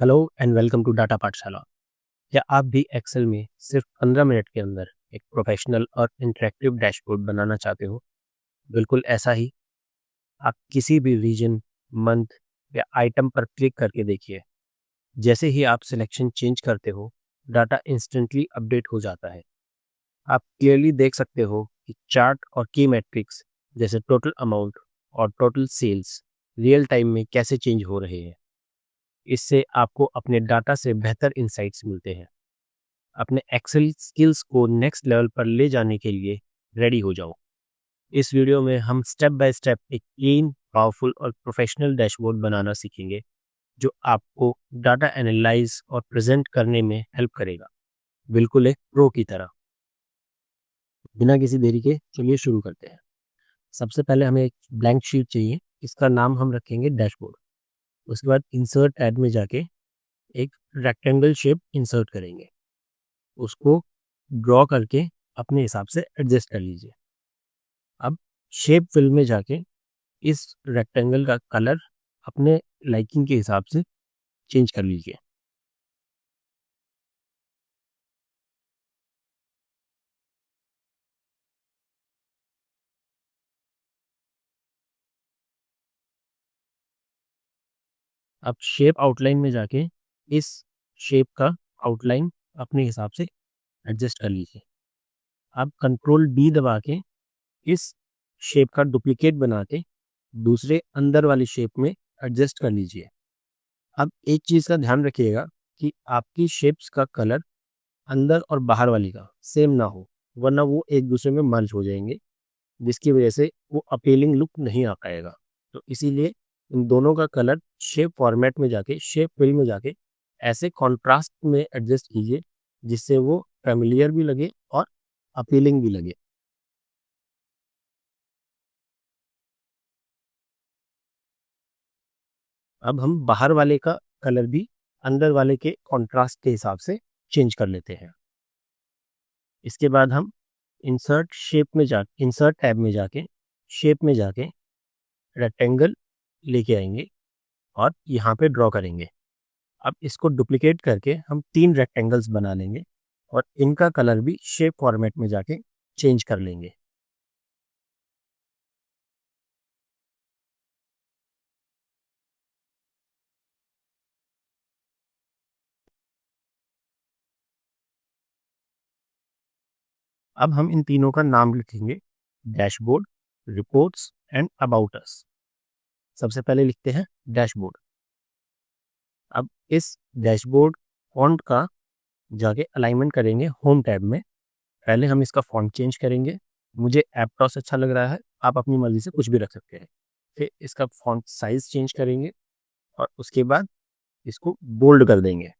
Hello and welcome to data Pathshala. क्या आप भी एक्सेल में सिर्फ 15 मिनट के अंदर एक प्रोफेशनल और इंटरेक्टिव डैशबोर्ड बनाना चाहते हो? बिल्कुल ऐसा ही। आप किसी भी रीजन, मंथ या आइटम पर क्लिक करके देखिए। जैसे ही आप सिलेक्शन चेंज करते हो, डाटा इंस्टेंटली अपडेट हो जाता है। आप क्लियरली देख सकते हो कि चार्ट और की मैट्रिक्स जैसे टोटल अमाउंट और टोटल सेल्स रियल टाइम में कैसे चेंज हो रहे हैं। इससे आपको अपने डाटा से बेहतर इंसाइट्स मिलते हैं। अपने एक्सेल स्किल्स को नेक्स्ट लेवल पर ले जाने के लिए रेडी हो जाओ। इस वीडियो में हम स्टेप बाय स्टेप एक क्लीन, पावरफुल और प्रोफेशनल डैशबोर्ड बनाना सीखेंगे जो आपको डाटा एनालाइज और प्रेजेंट करने में हेल्प करेगा, बिल्कुल एक प्रो की तरह। बिना किसी देरी के चलिए शुरू करते हैं। सबसे पहले हमें एक ब्लैंक शीट चाहिए। इसका नाम हम रखेंगे डैशबोर्ड। उसके बाद इंसर्ट टैब में जाके एक रेक्टेंगल शेप इंसर्ट करेंगे। उसको ड्रॉ करके अपने हिसाब से एडजस्ट कर लीजिए। अब शेप फिल में जाके इस रेक्टेंगल का कलर अपने लाइकिंग के हिसाब से चेंज कर लीजिए। अब शेप आउटलाइन में जाके इस शेप का आउटलाइन अपने हिसाब से एडजस्ट कर लीजिए। अब कंट्रोल डी दबा के इस शेप का डुप्लीकेट बना के दूसरे अंदर वाली शेप में एडजस्ट कर लीजिए। अब एक चीज़ का ध्यान रखिएगा कि आपकी शेप्स का कलर अंदर और बाहर वाली का सेम ना हो, वरना वो एक दूसरे में मर्ज हो जाएंगे, जिसकी वजह से वो अपीलिंग लुक नहीं आ पाएगा। तो इसीलिए इन दोनों का कलर शेप फॉर्मेट में जाके, शेप फिल में जाके ऐसे कॉन्ट्रास्ट में एडजस्ट कीजिए जिससे वो फेमिलियर भी लगे और अपीलिंग भी लगे। अब हम बाहर वाले का कलर भी अंदर वाले के कॉन्ट्रास्ट के हिसाब से चेंज कर लेते हैं। इसके बाद हम इंसर्ट टैब में जाके शेप में जाके रेक्टेंगल लेके आएंगे और यहाँ पे ड्रॉ करेंगे। अब इसको डुप्लीकेट करके हम 3 रेक्टेंगल्स बना लेंगे और इनका कलर भी शेप फॉर्मेट में जाके चेंज कर लेंगे। अब हम इन तीनों का नाम लिखेंगे: dashboard, reports and about us. सबसे पहले लिखते हैं डैशबोर्ड। अब इस डैशबोर्ड फॉन्ट का जाके अलाइनमेंट करेंगे होम टैब में। पहले हम इसका फॉन्ट चेंज करेंगे। मुझे एप्टॉस अच्छा लग रहा है, आप अपनी मर्जी से कुछ भी रख सकते हैं। फिर इसका फॉन्ट साइज चेंज करेंगे और उसके बाद इसको बोल्ड कर देंगे।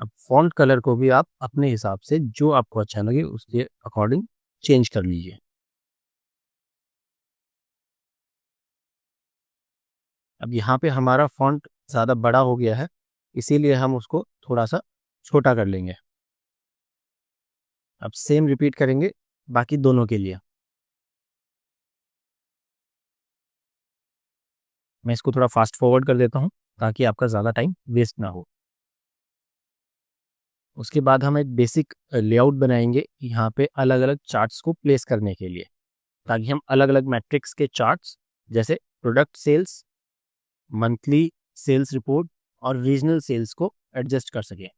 अब फॉन्ट कलर को भी आप अपने हिसाब से जो आपको अच्छा लगे उसके अकॉर्डिंग चेंज कर लीजिए। अब यहाँ पे हमारा फॉन्ट ज़्यादा बड़ा हो गया है, इसीलिए हम उसको थोड़ा सा छोटा कर लेंगे। अब सेम रिपीट करेंगे बाकी दोनों के लिए। मैं इसको थोड़ा फास्ट फॉरवर्ड कर देता हूँ ताकि आपका ज़्यादा टाइम वेस्ट ना हो। उसके बाद हम एक बेसिक लेआउट बनाएंगे यहाँ पे अलग अलग चार्ट्स को प्लेस करने के लिए, ताकि हम अलग अलग मैट्रिक्स के चार्ट्स जैसे product sales, monthly sales report और रीजनल सेल्स को एडजस्ट कर सकें।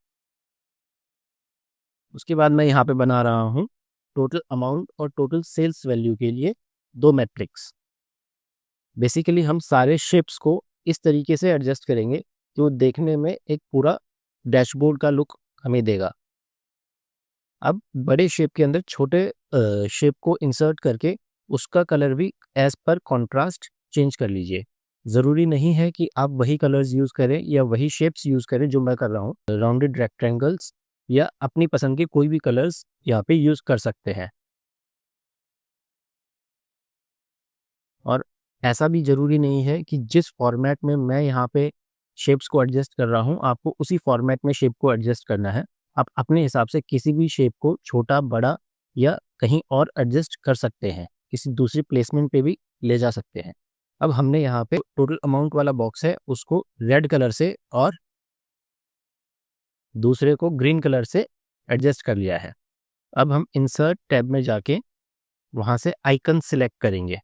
उसके बाद मैं यहाँ पे बना रहा हूँ टोटल अमाउंट और टोटल सेल्स वैल्यू के लिए 2 मैट्रिक्स। बेसिकली हम सारे शेप्स को इस तरीके से एडजस्ट करेंगे कि वो देखने में एक पूरा डैशबोर्ड का लुक हमें देगा। अब बड़े शेप के अंदर छोटे शेप को इंसर्ट करके उसका कलर भी एज पर कॉन्ट्रास्ट चेंज कर लीजिए। ज़रूरी नहीं है कि आप वही कलर्स यूज़ करें या वही शेप्स यूज़ करें जो मैं कर रहा हूँ। राउंडेड रेक्टेंगल्स या अपनी पसंद के कोई भी कलर्स यहाँ पे यूज़ कर सकते हैं। और ऐसा भी ज़रूरी नहीं है कि जिस फॉर्मेट में मैं यहाँ पे शेप्स को एडजस्ट कर रहा हूँ, आपको उसी फॉर्मेट में शेप को एडजस्ट करना है। आप अपने हिसाब से किसी भी शेप को छोटा, बड़ा या कहीं और एडजस्ट कर सकते हैं, किसी दूसरी प्लेसमेंट पे भी ले जा सकते हैं। अब हमने यहाँ पे टोटल अमाउंट वाला बॉक्स है उसको रेड कलर से और दूसरे को ग्रीन कलर से एडजस्ट कर लिया है। अब हम इंसर्ट टैब में जाके वहाँ से आइकन सिलेक्ट करेंगे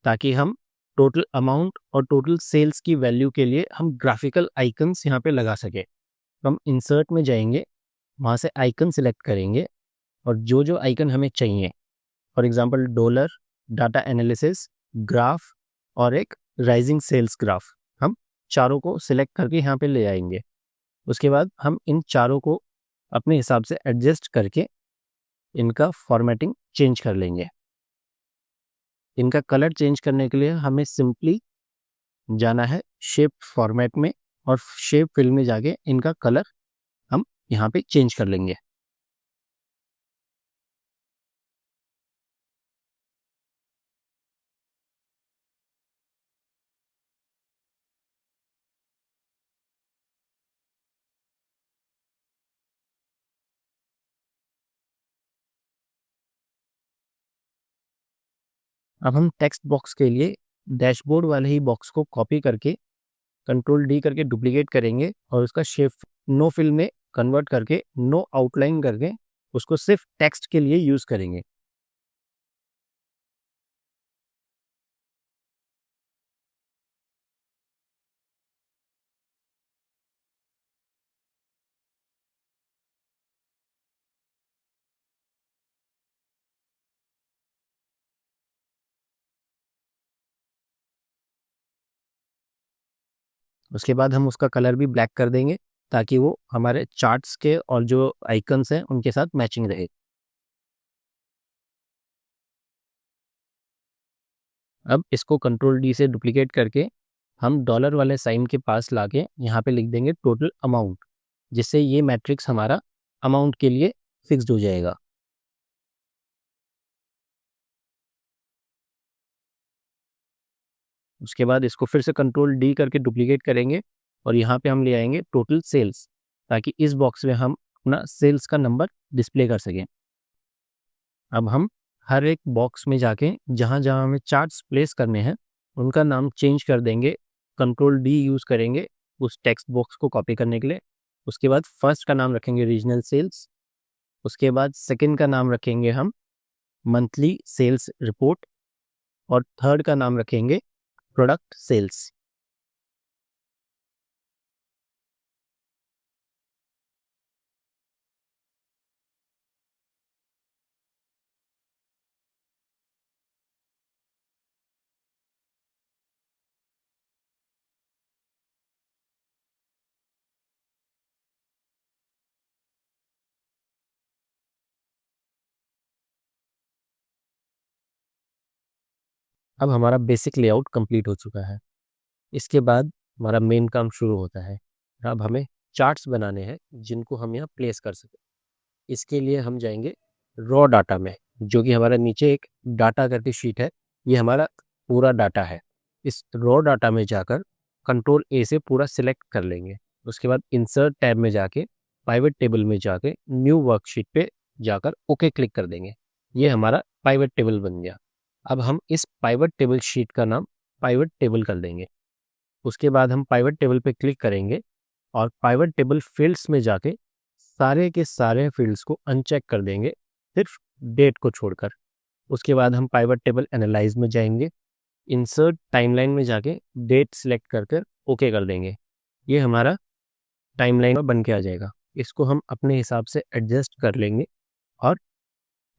ताकि हम टोटल अमाउंट और टोटल सेल्स की वैल्यू के लिए हम ग्राफिकल आइकन्स यहाँ पे लगा सके। तो हम इंसर्ट में जाएंगे, वहाँ से आइकन सिलेक्ट करेंगे और जो जो आइकन हमें चाहिए, for example dollar, data analysis, graph और एक राइजिंग सेल्स ग्राफ, हम चारों को सिलेक्ट करके यहाँ पे ले आएंगे। उसके बाद हम इन चारों को अपने हिसाब से एडजस्ट करके इनका फॉर्मेटिंग चेंज कर लेंगे। इनका कलर चेंज करने के लिए हमें सिंपली जाना है शेप फॉर्मेट में और शेप फिल में जाके इनका कलर हम यहाँ पे चेंज कर लेंगे। अब हम टेक्स्ट बॉक्स के लिए डैशबोर्ड वाले ही बॉक्स को कॉपी करके कंट्रोल डी करके डुप्लीकेट करेंगे और उसका शेप नो फिल में कन्वर्ट करके नो आउटलाइन करके उसको सिर्फ टेक्स्ट के लिए यूज करेंगे। उसके बाद हम उसका कलर भी ब्लैक कर देंगे ताकि वो हमारे चार्ट्स के और जो आइकन्स हैं उनके साथ मैचिंग रहे। अब इसको कंट्रोल डी से डुप्लीकेट करके हम डॉलर वाले साइन के पास लाके यहाँ पे लिख देंगे टोटल अमाउंट, जिससे ये मैट्रिक्स हमारा अमाउंट के लिए फिक्स्ड हो जाएगा। उसके बाद इसको फिर से कंट्रोल डी करके डुप्लीकेट करेंगे और यहाँ पे हम ले आएंगे टोटल सेल्स ताकि इस बॉक्स में हम अपना सेल्स का नंबर डिस्प्ले कर सकें। अब हम हर एक बॉक्स में जाके जहाँ जहाँ हमें चार्ट्स प्लेस करने हैं उनका नाम चेंज कर देंगे। कंट्रोल डी यूज़ करेंगे उस टेक्स्ट बॉक्स को कॉपी करने के लिए। उसके बाद फर्स्ट का नाम रखेंगे रीजनल सेल्स, उसके बाद सेकंड का नाम रखेंगे हम मंथली सेल्स रिपोर्ट और थर्ड का नाम रखेंगे प्रोडक्ट सेल्स। अब हमारा बेसिक लेआउट कंप्लीट हो चुका है। इसके बाद हमारा मेन काम शुरू होता है। अब हमें चार्ट्स बनाने हैं जिनको हम यहाँ प्लेस कर सकें। इसके लिए हम जाएंगे रॉ डाटा में, जो कि हमारा नीचे एक डाटा करके शीट है, ये हमारा पूरा डाटा है। इस रॉ डाटा में जाकर कंट्रोल ए से पूरा सिलेक्ट कर लेंगे। उसके बाद इंसर्ट टैब में जाके पाइवट टेबल में जाके न्यू वर्कशीट पे जाकर ओके क्लिक कर देंगे। ये हमारा पाइवट टेबल बन गया। अब हम इस पाइवट टेबल शीट का नाम पाइवट टेबल कर देंगे। उसके बाद हम पाइवट टेबल पे क्लिक करेंगे और पाइवट टेबल फील्ड्स में जाके सारे के सारे फील्ड्स को अनचेक कर देंगे, सिर्फ डेट को छोड़कर। उसके बाद हम पाइवट टेबल एनालाइज में जाएंगे, इंसर्ट टाइमलाइन में जाके डेट सिलेक्ट कर कर ओके कर देंगे। ये हमारा टाइमलाइन बन के आ जाएगा। इसको हम अपने हिसाब से एडजस्ट कर लेंगे और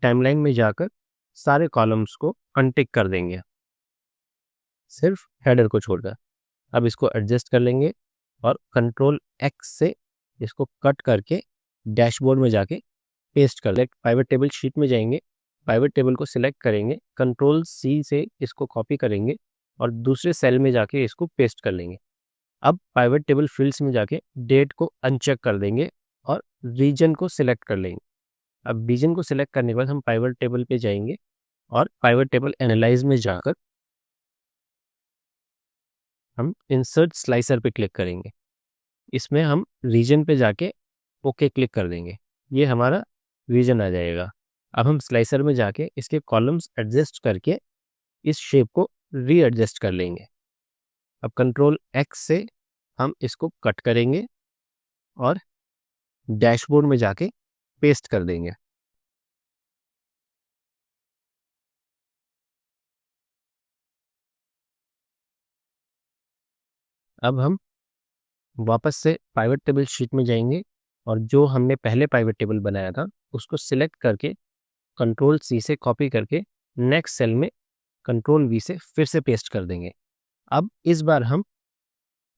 टाइमलाइन में जाकर सारे कॉलम्स को अनटिक कर देंगे, सिर्फ हेडर को छोड़कर। अब इसको एडजस्ट कर लेंगे और कंट्रोल एक्स से इसको कट करके डैशबोर्ड में जाके पेस्ट कर लेंगे। पाइवट टेबल शीट में जाएंगे, पाइवट टेबल को सिलेक्ट करेंगे, कंट्रोल सी से इसको कॉपी करेंगे और दूसरे सेल में जाके इसको पेस्ट कर लेंगे। अब पाइवट टेबल फील्ड्स में जाके डेट को अनचेक कर देंगे और रीजन को सिलेक्ट कर लेंगे। अब रीजन को सिलेक्ट करने के बाद हम पाइवट टेबल पे जाएंगे और पाइवट टेबल एनालाइज में जाकर हम इंसर्ट स्लाइसर पे क्लिक करेंगे। इसमें हम रीजन पे जाके ओके क्लिक कर देंगे। ये हमारा रीजन आ जाएगा। अब हम स्लाइसर में जाके इसके कॉलम्स एडजस्ट करके इस शेप को रीएडजस्ट कर लेंगे। अब कंट्रोल एक्स से हम इसको कट करेंगे और डैशबोर्ड में जाके पेस्ट कर देंगे। अब हम वापस से पाइवट टेबल शीट में जाएंगे और जो हमने पहले पाइवट टेबल बनाया था उसको सिलेक्ट करके कंट्रोल सी से कॉपी करके नेक्स्ट सेल में कंट्रोल वी से फिर से पेस्ट कर देंगे। अब इस बार हम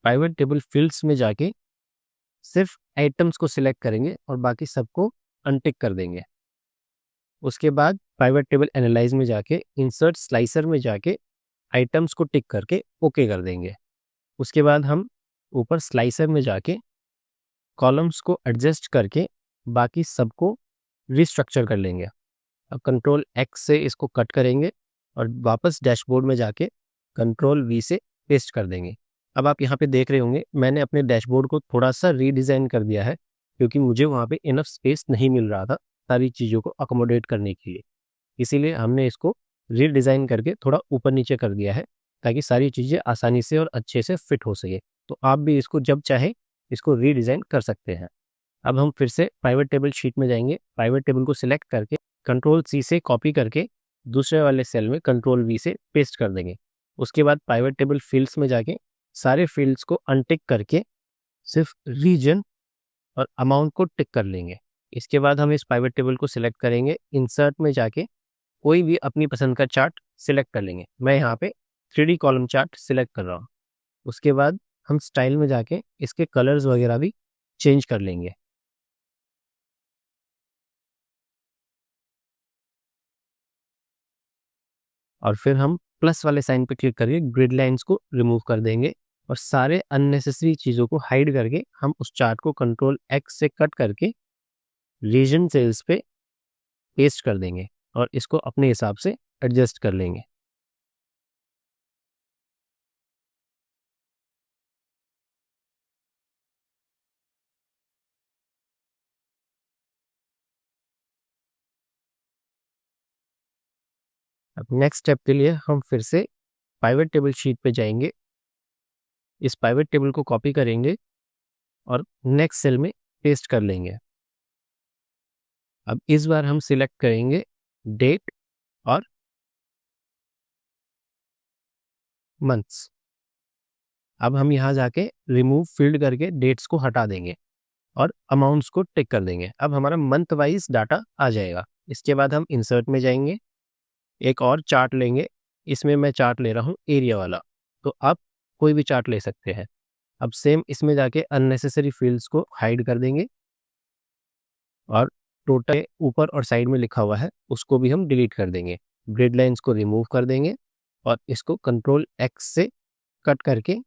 पाइवट टेबल फील्ड्स में जाके सिर्फ आइटम्स को सिलेक्ट करेंगे और बाकी सबको अनटिक कर देंगे। उसके बाद पाइवट टेबल एनालाइज में जाके इंसर्ट स्लाइसर में जाके आइटम्स को टिक करके ओके कर देंगे। उसके बाद हम ऊपर स्लाइसर में जाके कॉलम्स को एडजस्ट करके बाकी सबको रिस्ट्रक्चर कर लेंगे। अब कंट्रोल एक्स से इसको कट करेंगे और वापस डैशबोर्ड में जाके कंट्रोल वी से पेस्ट कर देंगे। अब आप यहाँ पे देख रहे होंगे मैंने अपने डैशबोर्ड को थोड़ा सा रीडिज़ाइन कर दिया है क्योंकि मुझे वहाँ पे इनफ स्पेस नहीं मिल रहा था सारी चीज़ों को अकोमोडेट करने के लिए। इसीलिए हमने इसको रीडिज़ाइन करके थोड़ा ऊपर नीचे कर दिया है ताकि सारी चीज़ें आसानी से और अच्छे से फिट हो सके। तो आप भी इसको जब चाहे इसको रीडिज़ाइन कर सकते हैं। अब हम फिर से पाइवट टेबल शीट में जाएंगे, पाइवट टेबल को सिलेक्ट करके कंट्रोल सी से कॉपी करके दूसरे वाले सेल में कंट्रोल वी से पेस्ट कर देंगे। उसके बाद पाइवट टेबल फील्ड्स में जाके सारे फील्ड्स को अनटिक करके सिर्फ रीजन और अमाउंट को टिक कर लेंगे। इसके बाद हम इस पाइवट टेबल को सिलेक्ट करेंगे, इंसर्ट में जाके कोई भी अपनी पसंद का चार्ट सिलेक्ट कर लेंगे। मैं यहाँ पे 3D कॉलम चार्ट सिलेक्ट कर रहा हूँ। उसके बाद हम स्टाइल में जाके इसके कलर्स वगैरह भी चेंज कर लेंगे। और फिर हम प्लस वाले साइन पे क्लिक करके ग्रिड लाइंस को रिमूव कर देंगे और सारे अननेसेसरी चीज़ों को हाइड करके हम उस चार्ट को कंट्रोल एक्स से कट करके रीजन सेल्स पे पेस्ट कर देंगे और इसको अपने हिसाब से एडजस्ट कर लेंगे। अब नेक्स्ट स्टेप के लिए हम फिर से पाइवट टेबल शीट पे जाएंगे, इस पाइवट टेबल को कॉपी करेंगे और नेक्स्ट सेल में पेस्ट कर लेंगे। अब इस बार हम सिलेक्ट करेंगे डेट और मंथ्स। अब हम यहाँ जाके रिमूव फील्ड करके डेट्स को हटा देंगे और अमाउंट्स को टिक कर देंगे। अब हमारा मंथ वाइज डाटा आ जाएगा। इसके बाद हम इंसर्ट में जाएंगे, एक और चार्ट लेंगे। इसमें मैं चार्ट ले रहा हूँ एरिया वाला, तो आप कोई भी चार्ट ले सकते हैं। अब सेम इसमें जाके अननेसेसरी फील्ड्स को हाइड कर देंगे और टोटल ऊपर और साइड में लिखा हुआ है उसको भी हम डिलीट कर देंगे। ग्रिड लाइंस को रिमूव कर देंगे और इसको कंट्रोल एक्स से कट करके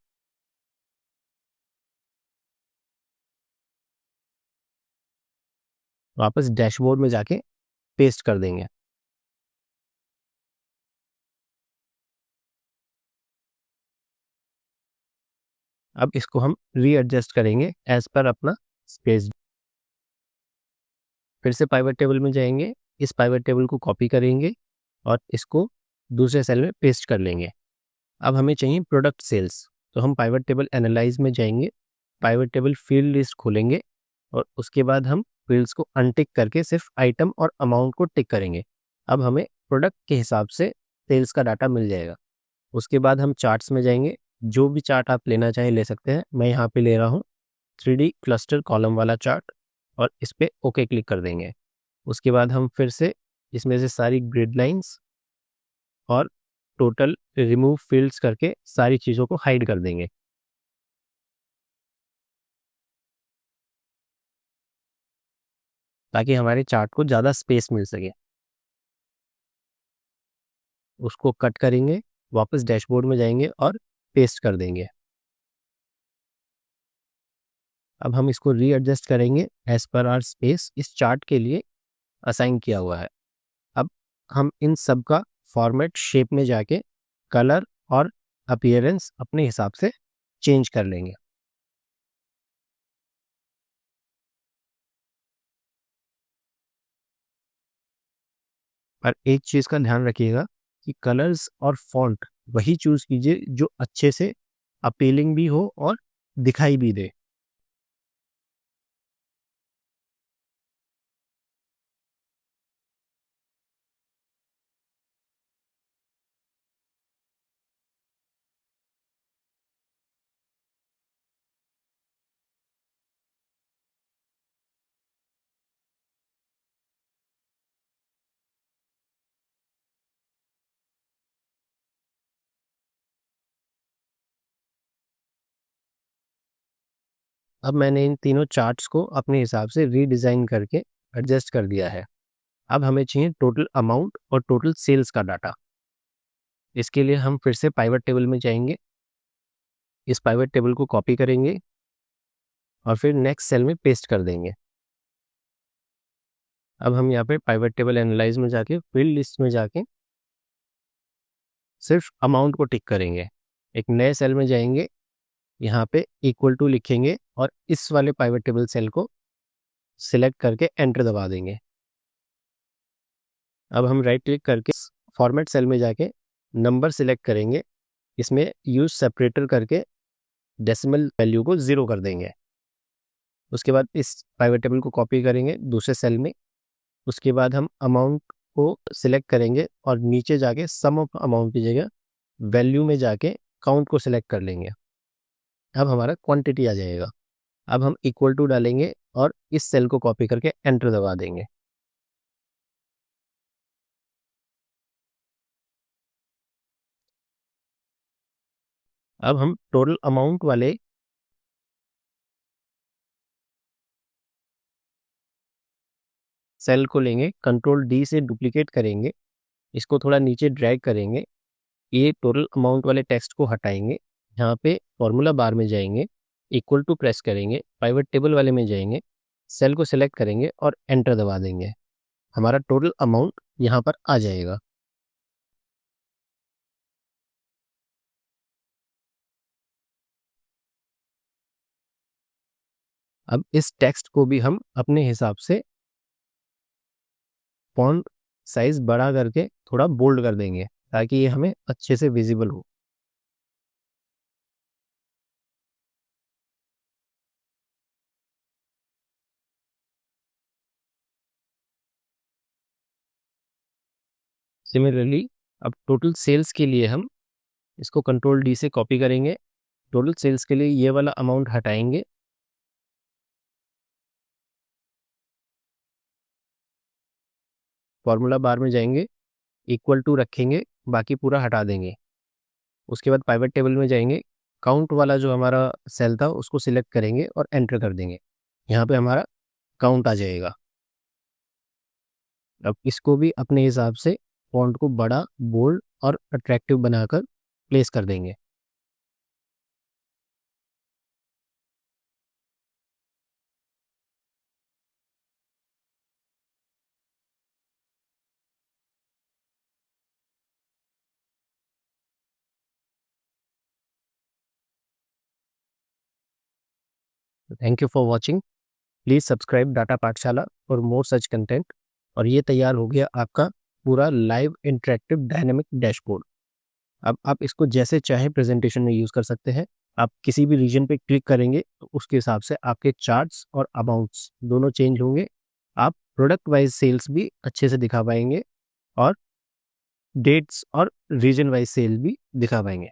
वापस डैशबोर्ड में जाके पेस्ट कर देंगे। अब इसको हम रीएडजस्ट करेंगे एज पर अपना स्पेस। फिर से पाइवट टेबल में जाएंगे, इस पाइवट टेबल को कॉपी करेंगे और इसको दूसरे सेल में पेस्ट कर लेंगे। अब हमें चाहिए प्रोडक्ट सेल्स, तो हम पाइवट टेबल एनालाइज में जाएंगे, पाइवट टेबल फील्ड लिस्ट खोलेंगे और उसके बाद हम फील्ड्स को अनटिक करके सिर्फ आइटम और अमाउंट को टिक करेंगे। अब हमें प्रोडक्ट के हिसाब से सेल्स का डाटा मिल जाएगा। उसके बाद हम चार्ट्स में जाएंगे, जो भी चार्ट आप लेना चाहें ले सकते हैं। मैं यहाँ पे ले रहा हूँ 3D क्लस्टर कॉलम वाला चार्ट और इस पर ओके क्लिक कर देंगे। उसके बाद हम फिर से इसमें से सारी ग्रिड लाइंस और टोटल रिमूव फील्ड्स करके सारी चीज़ों को हाइड कर देंगे ताकि हमारे चार्ट को ज़्यादा स्पेस मिल सके। उसको कट करेंगे, वापस डैशबोर्ड में जाएंगे और पेस्ट कर देंगे। अब हम इसको रीएडजस्ट करेंगे एज पर आर स्पेस इस चार्ट के लिए असाइन किया हुआ है। अब हम इन सब का फॉर्मेट शेप में जाके कलर और अपीयरेंस अपने हिसाब से चेंज कर लेंगे। और एक चीज़ का ध्यान रखिएगा कि कलर्स और फॉन्ट वही चूज़ कीजिए जो अच्छे से अपीलिंग भी हो और दिखाई भी दे। अब मैंने इन तीनों चार्ट्स को अपने हिसाब से रीडिज़ाइन करके एडजस्ट कर दिया है। अब हमें चाहिए टोटल अमाउंट और टोटल सेल्स का डाटा। इसके लिए हम फिर से पाइवट टेबल में जाएँगे, इस पाइवट टेबल को कॉपी करेंगे और फिर नेक्स्ट सेल में पेस्ट कर देंगे। अब हम यहाँ पे पाइवट टेबल एनालाइज़ में जाके फील्ड लिस्ट में जाके सिर्फ अमाउंट को टिक करेंगे। एक नए सेल में जाएँगे, यहाँ पे इक्वल टू लिखेंगे और इस वाले पाइवट टेबल सेल को सिलेक्ट करके एंटर दबा देंगे। अब हम राइट क्लिक करके फॉर्मेट सेल में जाके नंबर सिलेक्ट करेंगे, इसमें यूज सेपरेटर करके डेसिमल वैल्यू को 0 कर देंगे। उसके बाद इस पाइवट टेबल को कॉपी करेंगे दूसरे सेल में। उसके बाद हम अमाउंट को सिलेक्ट करेंगे और नीचे जाके सम ऑफ अमाउंट की जगह वैल्यू में जाके काउंट को सिलेक्ट कर लेंगे। अब हमारा क्वांटिटी आ जाएगा। अब हम इक्वल टू डालेंगे और इस सेल को कॉपी करके एंटर दबा देंगे। अब हम टोटल अमाउंट वाले सेल को लेंगे, कंट्रोल डी से डुप्लीकेट करेंगे, इसको थोड़ा नीचे ड्रैग करेंगे, ये टोटल अमाउंट वाले टेक्स्ट को हटाएंगे। यहाँ पे फॉर्मूला बार में जाएंगे, इक्वल टू प्रेस करेंगे, पाइवट टेबल वाले में जाएंगे, सेल को सिलेक्ट करेंगे और एंटर दबा देंगे। हमारा टोटल अमाउंट यहाँ पर आ जाएगा। अब इस टेक्स्ट को भी हम अपने हिसाब से फॉन्ट साइज बड़ा करके थोड़ा बोल्ड कर देंगे ताकि ये हमें अच्छे से विजिबल हो। सिमिलरली अब टोटल सेल्स के लिए हम इसको कंट्रोल डी से कॉपी करेंगे, टोटल सेल्स के लिए ये वाला अमाउंट हटाएंगे, फॉर्मूला बार में जाएंगे, इक्वल टू रखेंगे, बाकी पूरा हटा देंगे। उसके बाद पाइवट टेबल में जाएंगे, काउंट वाला जो हमारा सेल था उसको सिलेक्ट करेंगे और एंटर कर देंगे। यहाँ पे हमारा काउंट आ जाएगा। अब इसको भी अपने हिसाब से फॉन्ट को बड़ा, बोल्ड और अट्रैक्टिव बनाकर प्लेस कर देंगे। Thank you for watching. Please subscribe data पाठशाला फॉर मोर सच कंटेंट। और ये तैयार हो गया आपका पूरा लाइव इंटरेक्टिव डायनेमिक डैशबोर्ड। अब आप इसको जैसे चाहे प्रेजेंटेशन में यूज़ कर सकते हैं। आप किसी भी रीजन पे क्लिक करेंगे तो उसके हिसाब से आपके चार्ट्स और अमाउंट्स दोनों चेंज होंगे। आप प्रोडक्ट वाइज सेल्स भी अच्छे से दिखा पाएंगे और डेट्स और रीजन वाइज सेल भी दिखा पाएंगे।